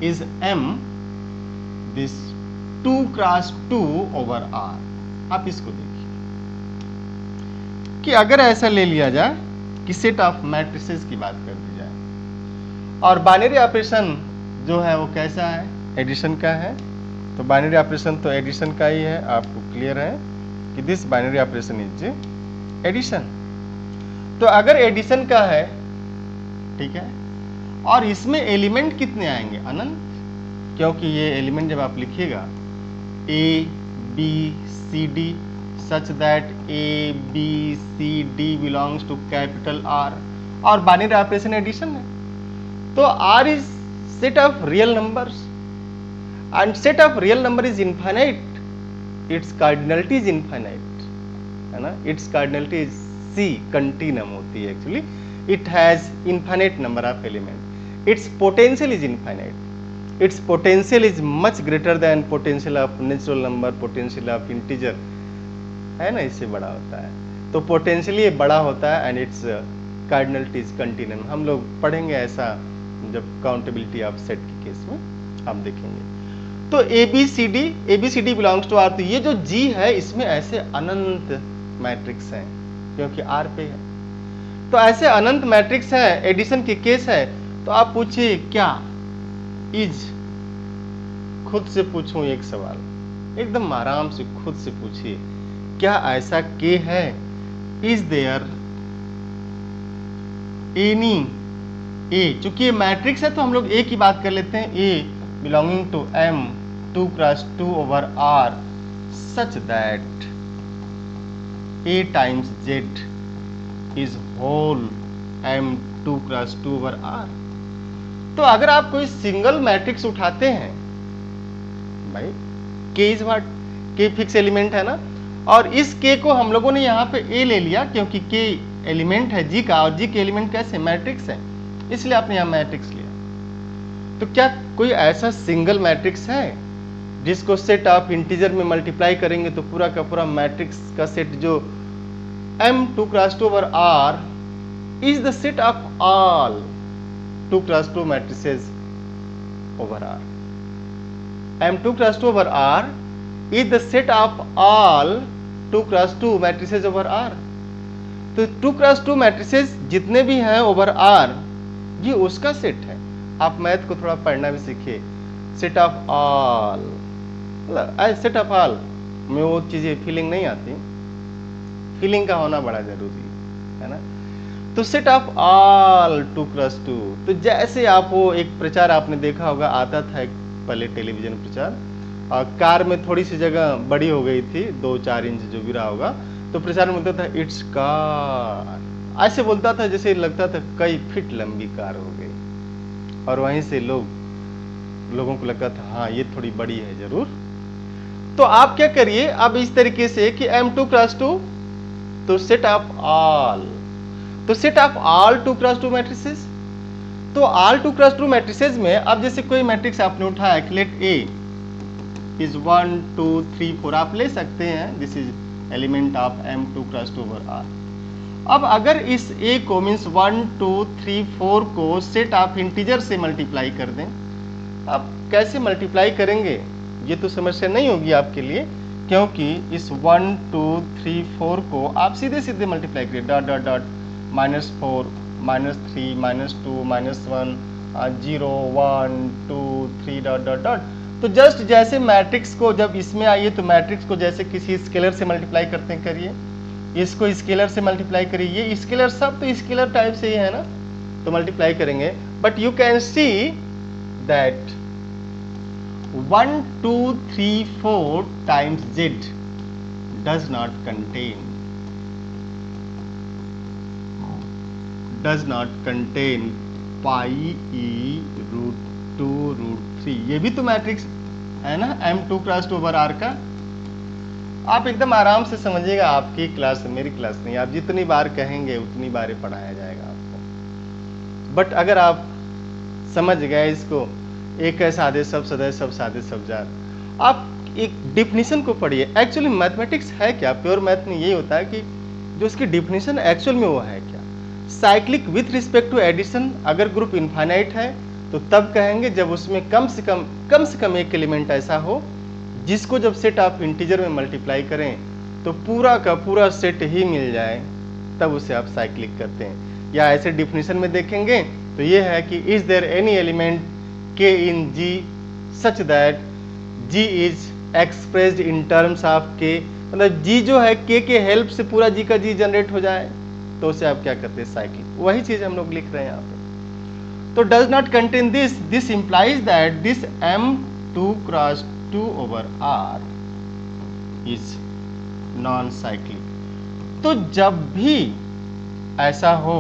Is m this 2 cross 2 over r। आप इसको देखिए कि अगर ऐसा ले लिया जाए कि सेट ऑफ मैट्रिसेस की बात कर दी जाए और बाइनरी ऑपरेशन जो है वो कैसा है, एडिशन का है, तो बाइनरी ऑपरेशन तो एडिशन का ही है, आपको क्लियर है कि this binary operation is addition. तो अगर एडिशन का है, ठीक है, और इसमें एलिमेंट कितने आएंगे, अनंत, क्योंकि ये एलिमेंट जब आप लिखिएगा A B C D such that A B C D belongs to capital R, और बाइनरी ऑपरेशन एडिशन है, तो R is set of real numbers and set of real number is infinite, its cardinality is infinite, है ना, its cardinality is C, continuum होती है actually, it has infinite number of element, its potential is infinite, its potential is much greater than potential of natural number, potential of integer, है ना, इससे बड़ा होता है, तो potentially ये बड़ा होता है and its cardinality is continuum। हम लोग पढ़ेंगे ऐसा जब काउंटेबिलिटी ऑफ सेट के केस में आप देखेंगे। तो A B C D belongs to R, तो ये जो जी है इसमें ऐसे अनंत मैट्रिक्स हैं क्योंकि आर पे है, तो ऐसे अनंत मैट्रिक्स है, एडिशन के केस है, तो आप पूछिए क्या इज, खुद से पूछूं एक सवाल, एकदम आराम से खुद से पूछिए, क्या ऐसा के है, इज देयर एनी ए, चूंकि ये मैट्रिक्स है तो हम लोग ए की बात कर लेते हैं, a belonging to M 2 cross 2 over r such that a times z is whole m 2 cross 2 over r। तो अगर आप कोई सिंगल मैट्रिक्स उठाते हैं भाई, k is what, k fix element है ना, और इस k को हम लोगों ने यहाँ पे a ले लिया क्योंकि k एलिमेंट है g का, और g के एलिमेंट कैसे, मैट्रिक्स है, इसलिए आपने यहाँ मैट्रिक्स लिया। तो क्या कोई ऐसा सिंगल मैट्रिक्स है जिसको सेट ऑफ इंटीजर में मल्टीप्लाई करेंगे तो पूरा का पूरा मैट्रिक्स का सेट जो m 2 cross 2 over r is the set of all 2 cross 2 matrices over r, m 2 cross 2 over r is the set of all 2 cross 2 matrices over r। तो 2 cross 2 matrices जितने भी हैं ओवर r ये उसका set है। आप math को थोड़ा पढ़ना भी सीखिए, set of all, set of all में वो चीजें फीलिंग नहीं आती, फीलिंग का होना बड़ा जरूरी है ना। तो सेट ऑफ ऑल 2 क्रॉस 2, तो जैसे आप वो एक प्रचार आपने देखा होगा, आता था एक पहले टेलीविजन प्रचार, और कार में थोड़ी सी जगह बड़ी हो गई थी, 2-4 इंच जो भी रहा होगा, तो प्रचार में बोलता था इट्स कार, ऐसे बोलता था जैसे लगता था कई फीट लंबी कार हो गई, और वहीं से लोगों को लगता था हाँ ये थोड़ी बड़ी है जरूर। तो आप क्या करिए अब इस तरीके से कि m 2 क्रॉस 2, तो सेट ऑफ ऑल, तो set of all 2 cross 2 matrices, तो ऑल 2 क्रॉस 2 मैट्रिसेस में अब जैसे कोई मैट्रिक्स आपने उठाया, लेट A इज 1 2 3 4, आप ले सकते हैं, this is element of m 2 cross 2 over r। अब अगर इस a को मीन्स 1 2 3 4 को सेट ऑफ इंटीजर से मल्टीप्लाई कर दें, अब कैसे मल्टीप्लाई करेंगे ये तो समस्या नहीं होगी आपके लिए, क्योंकि इस 1 2 3 4 को आप सीधे सीधे मल्टीप्लाई करिए, dot dot dot -4 -3 -2 -1 0 1 2 3 dot dot dot. तो जस्ट जैसे मैट्रिक्स को जब इसमें आइए तो मैट्रिक्स को जैसे किसी स्केलर से मल्टीप्लाई करते हैं करिए, इसको स्केलर से मल्टीप्लाई करिए, ये स्केलर सब तो स्केलर टाइप से ही है ना, तो मल्टीप्लाई करेंगे, but you can see that 1 2 3 4 times z does not contain pi e root 2 root 3, ये भी तो मैट्रिक्स है ना m 2 क्रॉस 2 ओवर r का। आप एकदम आराम से समझिएगा, आपकी क्लास मेरी क्लास नहीं, आप जितनी बार कहेंगे उतनी बार पढ़ाया जाएगा आपको, बट अगर आप समझ गए इसको, एक है सादे सब सदे सब सादे सब जार, आप एक डिफिनीशन को पढ़िए। एक्चुअली मैथमेटिक्स है क्या, प्योर मैथ में यही होता है कि जो इसकी डिफिनीशन एक्चुअल में वो है क्या, cyclic with respect to addition, अगर ग्रुप इनफाइनाइट है तो तब कहेंगे जब उसमें कम से कम एक एलिमेंट ऐसा हो जिसको जब सेट आप इंटीजर में मल्टीप्लाई करें तो पूरा का पूरा सेट ही मिल जाए, तब उसे आप साइक्लिक कहते हैं। या ऐसे डिफिनीशन में देखेंगे तो ये है कि is there any element K in G such that G is expressed in terms of K, मतलब जी जो है के हेल्प से पूरा जी का जी जनरेट हो जाए, तो उसे आप क्या कहते हैं, साइक्लिक। वही चीज हम लोग लिख रहे हैं यहाँ पे। तो does not contain this implies that this M2 cross 2 over R is non cyclic. तो जब भी ऐसा हो